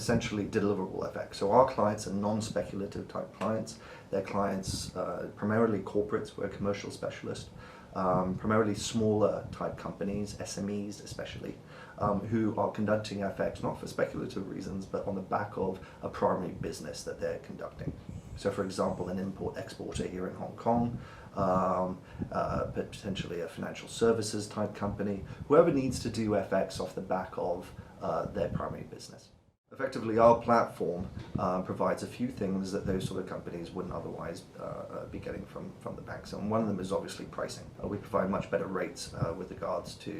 essentially deliverable FX. So our clients are non-speculative type clients. They're clients, primarily corporates, we're a commercial specialist, primarily smaller type companies, SMEs especially, who are conducting FX not for speculative reasons, but on the back of a primary business that they're conducting. So for example, an import-exporter here in Hong Kong, but potentially a financial services type company, whoever needs to do FX off the back of their primary business. Effectively, our platform provides a few things that those sort of companies wouldn't otherwise be getting from the banks, and one of them is obviously pricing. We provide much better rates with regards to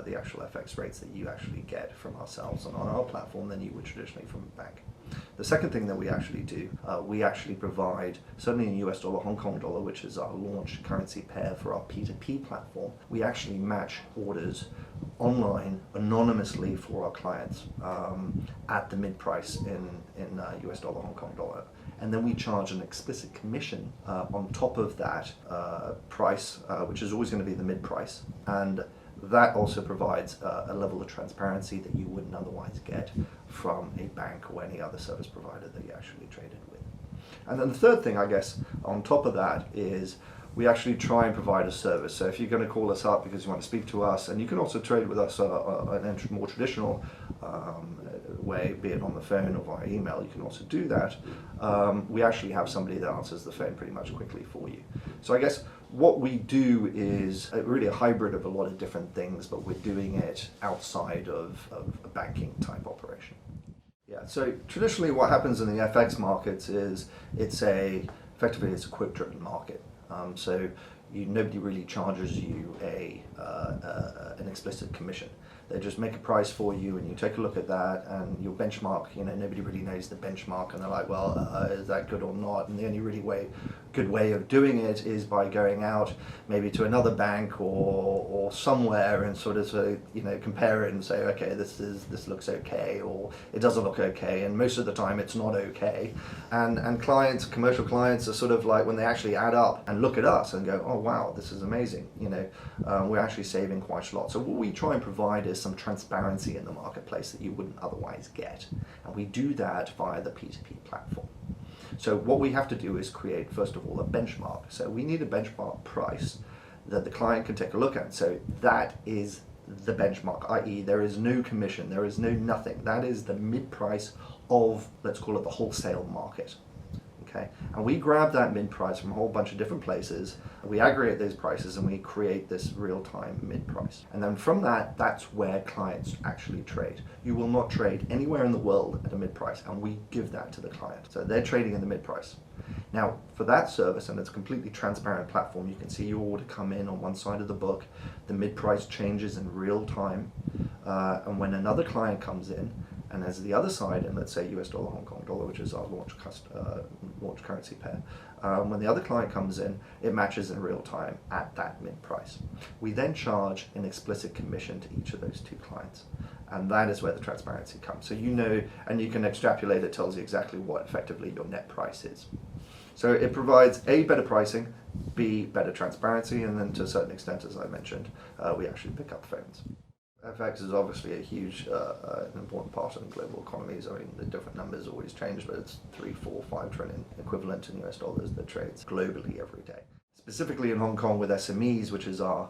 the actual FX rates that you actually get from ourselves and on our platform than you would traditionally from a bank. The second thing that we actually do, we actually provide, certainly in US dollar, Hong Kong dollar, which is our launch currency pair for our P2P platform, we actually match orders online anonymously for our clients at the mid price in US dollar, Hong Kong dollar. And then we charge an explicit commission on top of that price, which is always going to be the mid price. And that also provides a level of transparency that you wouldn't otherwise get from a bank or any other service provider that you actually traded with. And then the third thing, I guess, on top of that is we actually try and provide a service. So if you're going to call us up because you want to speak to us, and you can also trade with us in a more traditional way, be it on the phone or via email, you can also do that. We actually have somebody that answers the phone pretty much quickly for you. So I guess what we do is really a hybrid of a lot of different things, but we're doing it outside of a banking type operation. Yeah, so traditionally what happens in the FX markets is effectively it's a quote-driven market. So nobody really charges you an explicit commission. They just make a price for you and you take a look at that and your benchmark, nobody really knows the benchmark and they're like, well, is that good or not? And the only really good way of doing it is by going out maybe to another bank or somewhere and sort of compare it and say, okay, this looks okay, or it doesn't look okay, and most of the time it's not okay. And clients, commercial clients, are sort of like, when they actually add up and look at us and go, oh wow, this is amazing, we're actually saving quite a lot. So what we try and provide is some transparency in the marketplace that you wouldn't otherwise get, and we do that via the P2P platform. So what we have to do is create, first of all, a benchmark. So we need a benchmark price that the client can take a look at. So that is the benchmark, i.e. there is no commission, there is no nothing. That is the mid price of, let's call it, the wholesale market. Okay? And we grab that mid price from a whole bunch of different places, we aggregate those prices, and we create this real-time mid price. And then from that, that's where clients actually trade. You will not trade anywhere in the world at a mid price, and we give that to the client. So they're trading in the mid price. Now, for that service, and it's a completely transparent platform, you can see your order come in on one side of the book, the mid price changes in real time, and when another client comes in, and as the other side, and let's say US dollar, Hong Kong dollar, which is our launch currency pair, when the other client comes in, it matches in real time at that mid price. We then charge an explicit commission to each of those two clients. And that is where the transparency comes. So and you can extrapolate, it tells you exactly what effectively your net price is. So it provides A, better pricing, B, better transparency, and then to a certain extent, as I mentioned, we actually pick up phones. FX is obviously a huge, an important part of the global economies. I mean, the different numbers always change, but it's 3, 4, 5 trillion equivalent in US dollars that trades globally every day. Specifically in Hong Kong with SMEs, which is our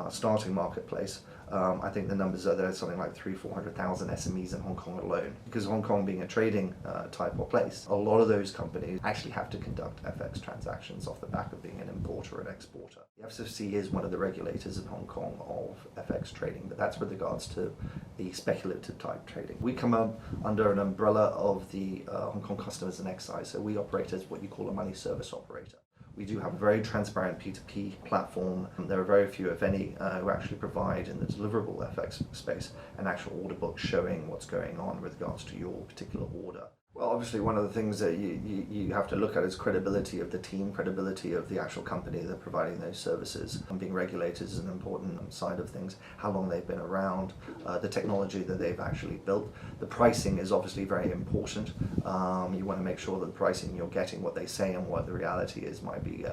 starting marketplace, I think the numbers are there, something like 300,000-400,000 SMEs in Hong Kong alone. Because Hong Kong being a trading type of place, a lot of those companies actually have to conduct FX transactions off the back of being an importer and exporter. The FCC is one of the regulators in Hong Kong of FX trading, but that's with regards to the speculative type trading. We come up under an umbrella of the Hong Kong Customs and Excise, so we operate as what you call a money service operator. We do have a very transparent P2P platform. There are very few, if any, who actually provide in the deliverable FX space an actual order book showing what's going on with regards to your particular order. Well, obviously one of the things that you have to look at is credibility of the team, credibility of the actual company that's providing those services. And being regulated is an important side of things, how long they've been around, the technology that they've actually built. The pricing is obviously very important. You want to make sure that the pricing you're getting, what they say and what the reality is, might be